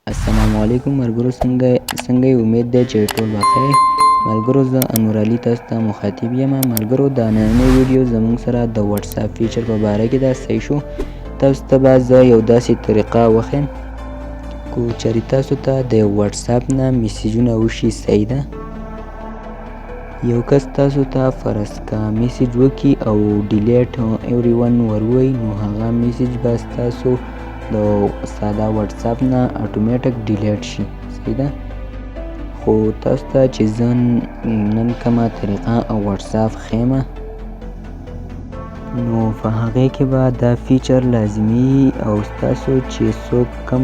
السلام علیکم ملګرو، څنګه یې؟ امید ده چې ټول بخیر. ملګرو، زه انورعلي تاسو ته مخاطب یم. ملګرو، دا نننۍ ویډیو زموږ سره د واتساپ فیچر په باره کې ده. صحیح شو. تاسو ته به زه یو داسې طریقه وښیم کو چېرې تاسو ته د واتساپ نه میسیجونه وشي. صحیح ده. یو کس تاسو ته فرض کا میسیج وکړي او ډیلیټ ایوری ون وروي، نو هغه میسیج به ستاسو د ساده واتساپ نه اتوماتیک ډیلیټ شي. صحیح ده. خو تاسو ته چې زه نن کومه طریقه واتساپ ښیم، نو په هغې کې به دا فیچر لازمي او ستاسو چې څوک کم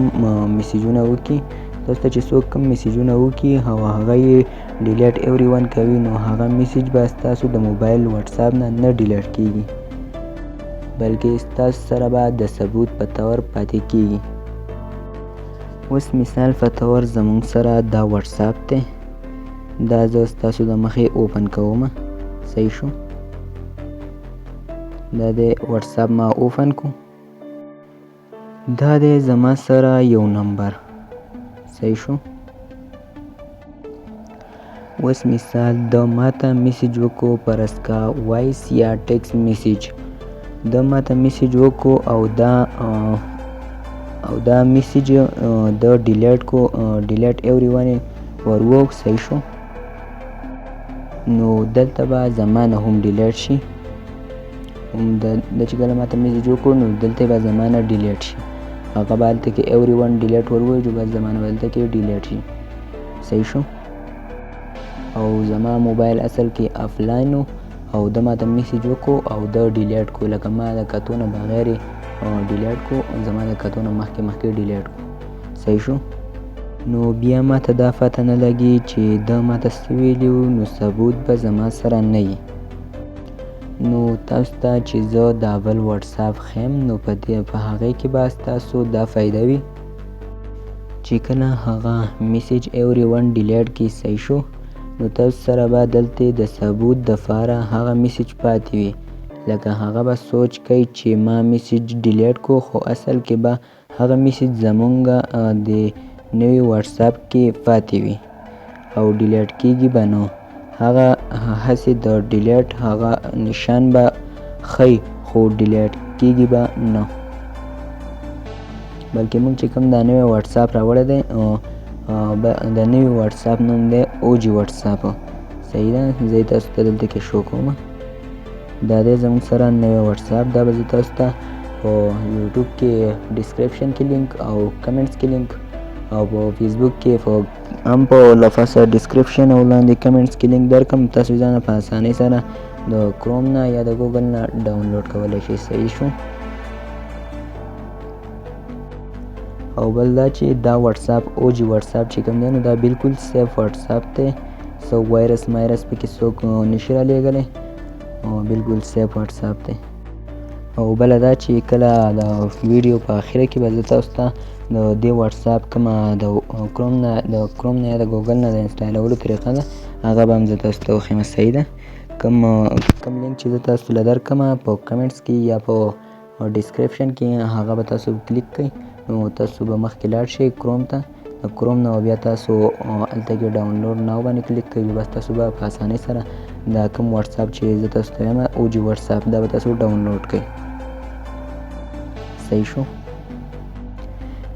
میسیجونه وکړي، تاسو ته چې څوک کم میسیجونه وکړي او هغه یې ډیلیټ ایوری ون کوي، نو هغه میسیج به ستاسو د موبایل واتساپ نه ډیلیټ کیږي، بلکې ستاسو سره به د ثبوت په طور پاتې کیږي. اوس مثال په طور زموږ سره دا واتساپ دی. دا زه ستاسو د مخې اوپن کوم. صحیح شو. دا د واتساپ ما اوپن کو. دا دی زما سره یو نمبر. صحیح شو. اوس مثال د ماته میسیج وکړو فرض کا وایس یا ټیکس میسیج. د ماته میسیج وکړو او دا میسیج د ډیلیټ کو ډیلیټ ایوری ون ورو. صحیح شو. نو دلته به زما نه هم ډیلیټ شي. د چې کله ماته میسیج وکړو، نو دلته به زما نه ډیلیټ شي. هغه به هلته کې ایوری ون ډیلیټ وروي، جو به زما نه هلته کې ډیلیټ شي. صحیح شو. او زما موبایل اصل کې افلاین او د ماته میسیج وکړو او د ډیلیټ کو، لکه ما د کتو نه بغیر ډیلیټ کو، زما د کتو نه مخکې ډیلیټ کو. صحیح شو. نو بیا ماته دا پته نه لګي چې دا ماته څه ویلي وو، نو ثبوت به زما سره نه وي. نو تاسو ته چې زه دا بل واتساپ ښیم، نو په هغې کې به ستاسو دا فایده وي چې کله هغه میسیج ایوری ون ډیلیټ کړي. صحیح شو. نو تاسو سره به دلته د ثبوت دپاره هغه میسیج پاتې وي، لکه هغه به سوچ کوي چې ما میسیج ډیلیټ کو، خو اصل کې به هغه میسیج زمونږ د نوي واتساپ کې پاتې وي او ډیلیټ کیږي به نه. هغه هسې د ډیلیټ هغه نشان به ښیي، خو ډیلیټ کیږي به نه. بلکې موږ چې کوم دا نوی واتساپ راوړی دی، د نوي واتساپ نوم دی اوجي واتساپ. صحیح ده. زه تاسو ته دلته کې شو کوم. دا دی زموږ سره نوی واتساپ. دا به زه تاسو ته په یوټیوب کې ډسکرپشن کې لینک او کمنټس کې لینک او په فیسبوک کې هم په لفظ ډسکرپشن او لاندې کمنټس کې لینک درکم. تاسو ځان په اسانۍ سره د کروم نه یا د ګوګل نه ډاونلوډ کولی شئ. صحیح شو. او بل دا چې دا واتساپ اوجي واتساپ چې کوم دی، نو دا بالکل سیف واتساپ دی. څو وایرس پکې څوک نشي رالیږلی. بالکل سیف واتساپ دی. او بله دا چې کله د ویډیو په اخره کې به زه تاسو ته د دې واتساپ کومه د کروم نه یا د ګوګل نه د انسټالولو طریقه ده، هغه به هم زه تاسو ته وښیم. صحیح ده. کوم لینک چې زه تاسو له درکړم په کمنټس کې یا په ډسکرپشن کې، هغه به تاسو کلیک کړئ، نو تاسو به مخکې لاړ شئ کروم ته. د کروم نه بیا تاسو هلته کې ډاونلوډ ناو باندې کلیک کوئ، بس تاسو به په اسانۍ سره دا کوم واتساپ چې زه تاسو ته وایم اوجي واتساپ، دا به تاسو ډاونلوډ کړئ. صحیح شو.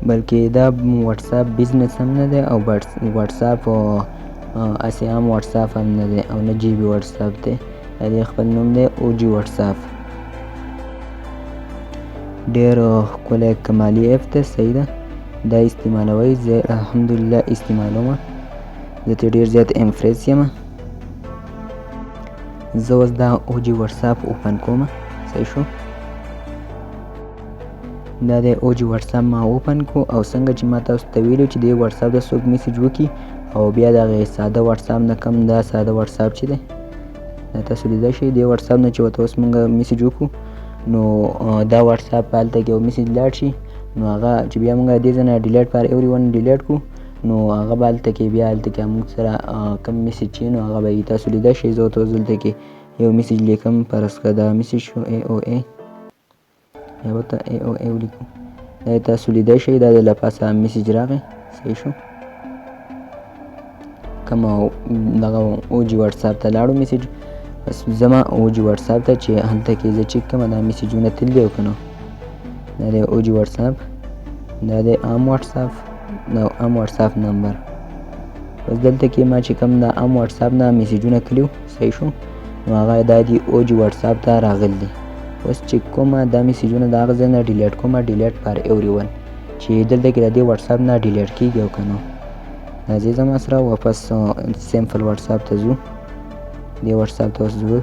بلکې دا واتساپ بزنس هم نه دی او واتساپ هسې عام واتساپ هم نه دی او نه جی بي واتساپ دی. د دې خپل نوم دی اوجي واتساپ. ډېر ښکلی کمالي ایپ دی. صحیح ده. دا استعمالوئ. زه الحمدلله استعمالوم. زه ترې ډېر زیات امپریس یم. زه اوس دا اوجي واتساپ اوپن کوم. صحیح شو. دا د اوجي واتساپ ما اوپن کو. او څنګه چې ما تاسو ته ویلو چې دې واتساپ ته څوک میسیج وکړي او بیا د هغې ساده واتساپ نه کم دا ساده واتساپ چې دی، دا تاسو لیدلی شئ. دې واتساپ نه چې ورته اوس موږ میسیج وکړو، نو دا واتساپ په هلته کې یو میسیج لاړ شي، نو هغه چې بیا موږ دې ځای نه ډیلیټ پر ایوری ون ډیلیټ کړو، نو هغه به هلته کې بیا موږ سره کوم میسیج چې نو هغه به تاسو لیدلی شئ. زه ورته اوس دلته کې یو میسیج لیکم. فرض کړه دا میسیج شو ای او ای، یا ورته ای او ای ولیکو. دا تاسو لیدای شئ دا د له پاسه میسیج راغی. صحیح شو. کوم دغه اوجي واتساپ ته لاړو میسیج بس زما اوجي واتساپ ته چې هلته کې زه چیک کوم دا میسیجونه تللي او که نه. دا دی اوجي واتساپ، دا دی عام واتساپ، دا عام واتساپ نمبر. بس دلته کې ما چې کوم د عام واتساپ نه میسیجونه کلیو. صحیح شو. نو هغه دا دی اوجي واتساپ ته راغلی دی. اوس چې کومه دا میسیجونه د هغه ځای نه ډیلیټ کومه ډیلیټ فار ایوری ون چې دلته کې د دې واتساپ نه ډیلیټ کېږي او که نه. راځئ زما سره واپس سیمپل واتساپ ته ځو. دې واتساپ ته اوس ځو.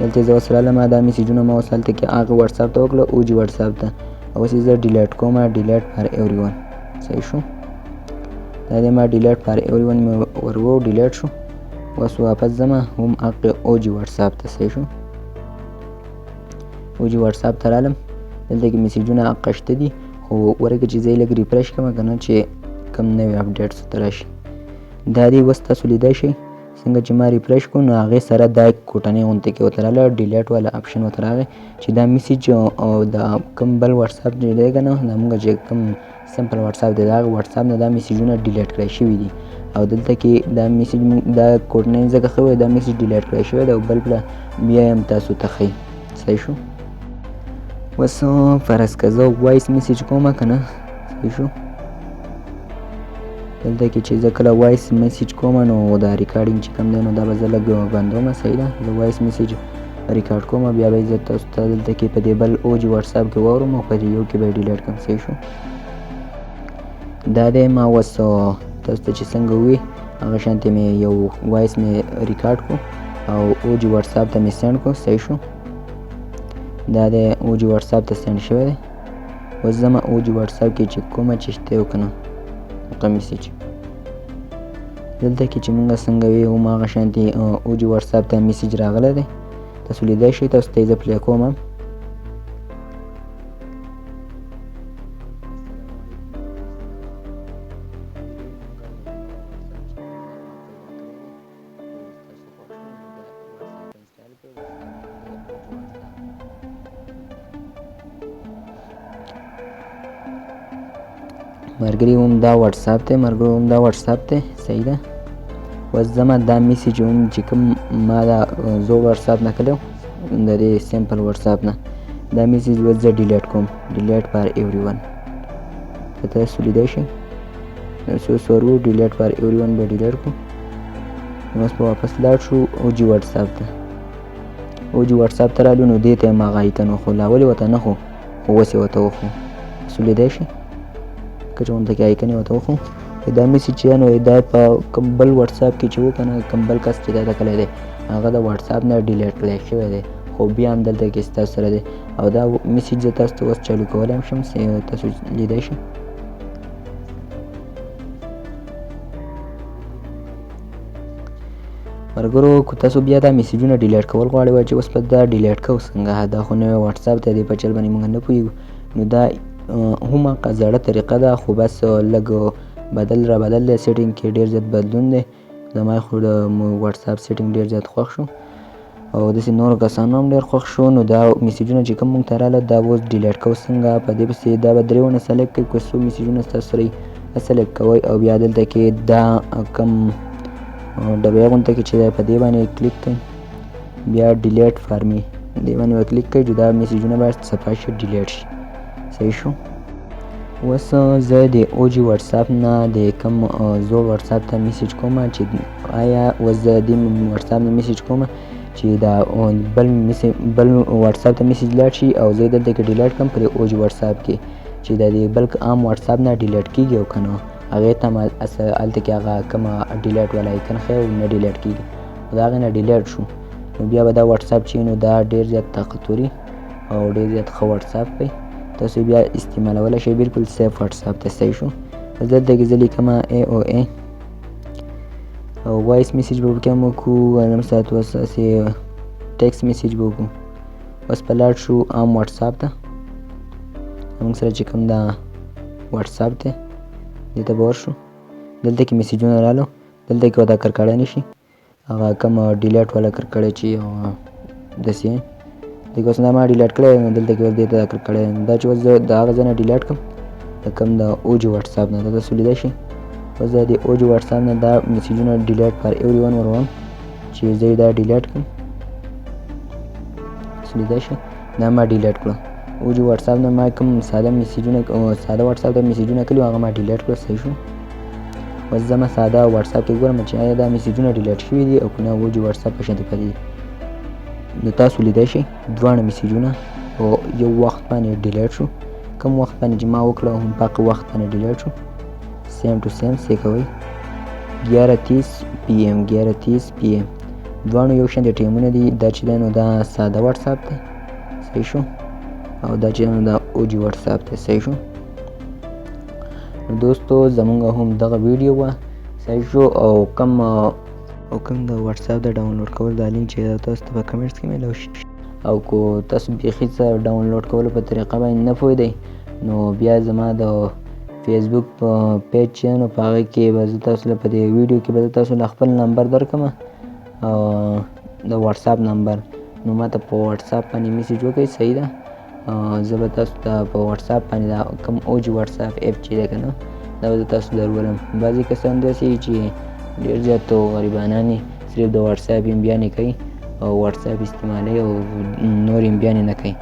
دلته زه اوس رالم دا میسیجونه ما اوس هلته کې هغه واتساپ ته وکړه اوجي واتساپ ته. اوس یې زه ډیلیټ کومه ډیلیټ فار ایوری ون. صحیح شو. دا دی ما ډیلیټ فار ایوری ون مې ورو ډیلیټ شو. اوس واپس ځمه هم هغه اوجي واتساپ ته. صحیح شو. اوجي واتساپ ته رالم. دلته کې میسیجونه هغه شته دي خو ورکه چې زه یې لږ ریفرش کړم که نه چې کوم نوي اپډیټس ورته راشي. دا دی اوس تاسو لیدای شئ څنګه چې ما ریفرش کړو نو هغې سره دا کوټنۍ غوندې کې ورته راغله ډیلیټ والا اپشن ورته راغی چې دا میسیج او دا کوم بل واتساپ چې دی که نه زموږ چې کوم سمپل واتساپ دی د هغه واتساپ نه دا میسیجونه ډیلیټ کړی شوي دي او دلته کې دا میسیج دا کوټنۍ ځکه ښه وی دا میسیج ډیلیټ کړی شوی دی او بل بیا یې هم تاسو ته ښیي. صحیح شو. اوس فرض که زه وایس میسیج کوم که نه. صحیح شو. دلته کې چې زه کله وایس میسیج کوم نو دا ریکارډینګ چې کوم دی نو دا به زه لږ بندوم. صحیح ده. زه وایس میسیج ریکارډ کوم بیا به یې زه تاسو ته دلته کې په دې بل اوجي واتساپ کې واورم او په دې یو کې به یې ډیلیټ کړم. صحیح شو. دا دی ما اوس تاسو ته چې څنګه ووي هغه شانتې مې یو وایس مې ریکارډ کړو او اوجي واتساپ ته مې سینډ کړو. صحیح شو. دا دی اوجي واتساپ ته سینډ شوی دی. اوس زما اوجي واتساپ کې چې کومه چې شته او که نه هغه میسیج دلته کې چې مونږ څنګه وي هم هغه شانتې اوجي واتساپ ته میسیج راغلی دی. تاسو لیدای شئ. تاسو ته یې زه پلی کوم هم. ملګري هم دا واتساپ دی ملګرو هم دا واتساپ دی. صحیح ده. اوس زما دا میسیج هم چې کوم ما دا زوړ واتساپ نه کړی د دې سمپل واتساپ نه دا میسیج اوس زه ډیلیټ کوم ډیلیټ فار ایوری ون. که تاسو لیدای شئ اوس ورو ډیلیټ فار ایوری ون به ډیلیټ کړو. اوس به واپس لاړ شو اوجي واتساپ ته. اوجي واتساپ ته رالو نو دې ته یې هم هغه آیکن وښو لا ولې ورته نه خو خو اوس یې ورته وښو. تاسو لیدای شئ که چې غونته کې آیکن یې ورته وښو دا میسیج چې نو دا په کوم بل واتساپ کې چې و که نه کوم بل کس چې دا کلی دی هغه د واتساپ نه ډیلیټ کړی شوی دی خو بیا هم دلته کې ستاسو سره دی او دا میسیج زه تاسو ته اوس چالو کولی هم شم. تاسو لیدای شئ. ملګرو که تاسو بیا دا میسیجونه ډیلیټ کول غواړئ چې اوس به دا ډیلیټ کوو څنګه دا خو نوی واتساپ دی دې په چل باندې موږ نه پوهېږو نو دا هم هغه زړه طریقه ده خو بس لږ بدل را بدل دی سیټینګ کې ډېر زیات بدلون دی. زما خو د واتساپ سیټینګ ډېر زیات خوښ شو او داسې نورو کسانو هم ډېر خوښ شو نو دا میسیجونه چې کوم موږ ته راغله دا اوس ډیلیټ کوو څنګه په دې پسې دا به درې ونه سلیکټ کوئ که څو میسیجونه ستاسو سره سلیکټ کوئ او بیا دلته کې دا کوم ډبې غونته کې چې دی په دې باندې کلیک کوئ بیا ډیلیټ فار می دې باندې به کلیک کوئ چې دا میسیجونه باید صفا شي ډیلیټ شي. صحیح شو. اوس زه د اوجي واتساپ نه د کوم زوړ واتساپ ته میسیج کوم چې آیا اوس زه دې واتساپ نه میسیج کوم چې دا بل واتساپ ته میسیج لاړ شي او زه دلته کې ډیلیټ کړم پر اوجي واتساپ کې چې د دې بل عام واتساپ نه ډیلیټ کېږي او که نه هغې ته هلته کې هغه کومه ډیلیټ والا آیکن ښیي او نه ډیلیټ کېږي خو د هغې نه ډیلیټ شو نو بیا به دا واتساپ چې نو دا ډېر زیات طاقتوري او ډېر زیات ښه واتساپ دی. تاسو بیا استعمالولی شئ بالکل سیف واتساپ ته. صحیح شو. دلته کې زه لیکم ای او ای او وایس میسیج به ورکې هم وکړو نیم ساعت اوس هسې ټیکس میسیج به وکړو. اوس په لاړ شو عام واتساپ ته زموږ سره چې کوم دا واتساپ دی دې ته به ورشو. دلته کې میسیجونه رالو دلته کې به دا کرکړی نه شي هغه کوم ډیلیټ والا کرکړی چې داسې دغه اوس دا ما ډیلیټ کړی نو دلته کې اوس دې ته دا کړی دا چې اوس زه د هغه ځای نه ډیلیټ کړم د کوم د اوجي واتساپ نه دا تاسو لیدلی شئ. اوس د دې اوجي واتساپ نه دا میسیجونه ډیلیټ فار ایوری ون ورغواړم چې زه یې دا ډیلیټ کړم. تاسو لیدلی شئ دا ما ډیلیټ کړو. اوجي واتساپ نه ما کوم ساده میسیجونه ساده واتساپ ته میسیجونه کړي هغه ما ډیلیټ کړو. صحیح شو. اوس زه ما ساده واتساپ کې ګورم چې آیا دا میسیجونه ډیلیټ شوي دي او که نه اوجي واتساپ په شانتې پاتې دي. نو تاسو لیدلی شئ دواړه میسیجونه په یو وخت باندې ډیلیټ شو. کوم وخت باندې چې ما وکړه هم په هغه وخت باندې ډیلیټ شو. سیم ټو سیم سې کوئ 11:30 PM 11:30 PM دواړو یو شان د ټایمونه دي. دا چې دی نو دا ساده واتساپ دی. صحیح شو. او دا چې نو دا اوجي واتساپ دی. صحیح شو. نو دوستو زمونږ هم دغه ویډیو وه. صحیح شو. او کوم د واتساپ د ډاونلوډ کول دا لینک چې دا تاسو ته په کمنټس کې میلاو شي. او که تاسو بیخي څه ډاونلوډ کولو په طریقه باندې نه پوهېدئ نو بیا زما د فیسبوک پیج چې نو په هغې کې به زه تاسو له په دې ویډیو کې به زه تاسو له خپل نمبر درکړم د واتساپ نمبر. نو ما ته په واتساپ باندې میسیج وکړئ. صحیح ده. زه به تاسو ته په واتساپ باندې دا کوم اوجي واتساپ اپ چې دی که نه دا به زه تاسو درولم. بعضې کسان داسې چې ډېر زیات غریبانان صرف د واتساپ امبیانې کوي او واتساپ استعمالوي او نور امبیانې نه کوي.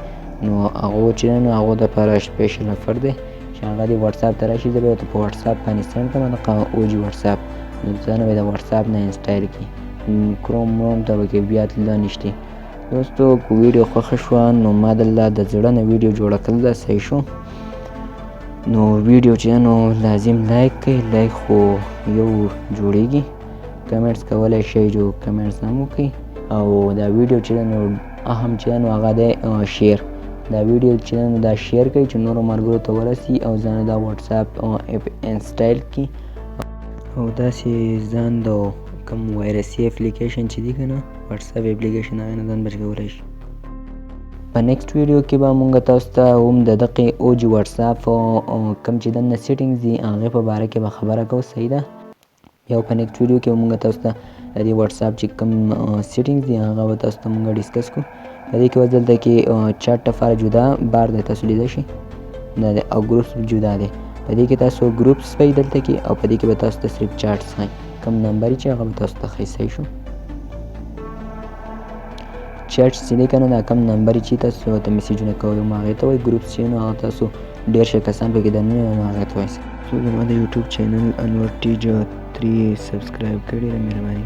نو هغو چې نو هغو دپاره سپیشل افر دی چې هغه دې واتساپ ته راشي. زه به ورته په واتساپ باندې سینډ کړم دغه اوجي واتساپ. نو ځانه به د واتساپ نه انسټایل کړي. کروم روم ته پکې بیا تللی نشته. دوستو که ویډیو خوښه شوه نو ما دلته د زړه نه ویډیو جوړه کړل ده. صحیح شو. نو ویډیو چې نو لازم لایک کړئ. لایک خو یو جوړیږي. کمنټس کولی شئ جو کمنټس هم وکړئ. او دا ویډیو چې نو اهم چې نو هغه دی شیر. دا ویډیو چې نو دا شیر کړئ چې نورو ملګرو ته ورسي او ځان دا واتساپ اپ انسټایل کړي او داسې ځان د کوم وایرسي اپلیکیشن چې دي که نه واتساپ اپلیکیشن هغې نه ځان بچ کولی شي. په نیکسټ ویډیو کې به مونږ تاسو ته هم د دغې اوجي واتساپ کوم چې دننه سیټینګز دي هغې په باره کې به خبره کوو. صحیح ده. یا په نیکسټ ویډیو کې به مونږ تاسو ته د دې واتساپ چې کوم سیټینګز دي هغه به تاسو ته مونږ ډسکس کړو. په دې کې اوس دلته کې چاټ لپاره جدا بار دی. تاسو لیدلی شئ دا دی او ګروپس جدا دی. په دې کې تاسو ګروپس ښایي دلته کې او په دې کې به تاسو ته صرف چاټس ښایي. کوم نمبر چې هغه به تاسو ته ښایي. صحیح شو. چیټس چې دی که نه دا کم نمبر چې تاسو ورته میسیجونه کوئ نو هغې ته وایي. ګروپس چې نو هغه تاسو ډېر ښه کسان پکې دننه نو هغې ته وایي. زما د یوټیوب چینل انور ټي 3 سبسکرایب کړئ. مهرباني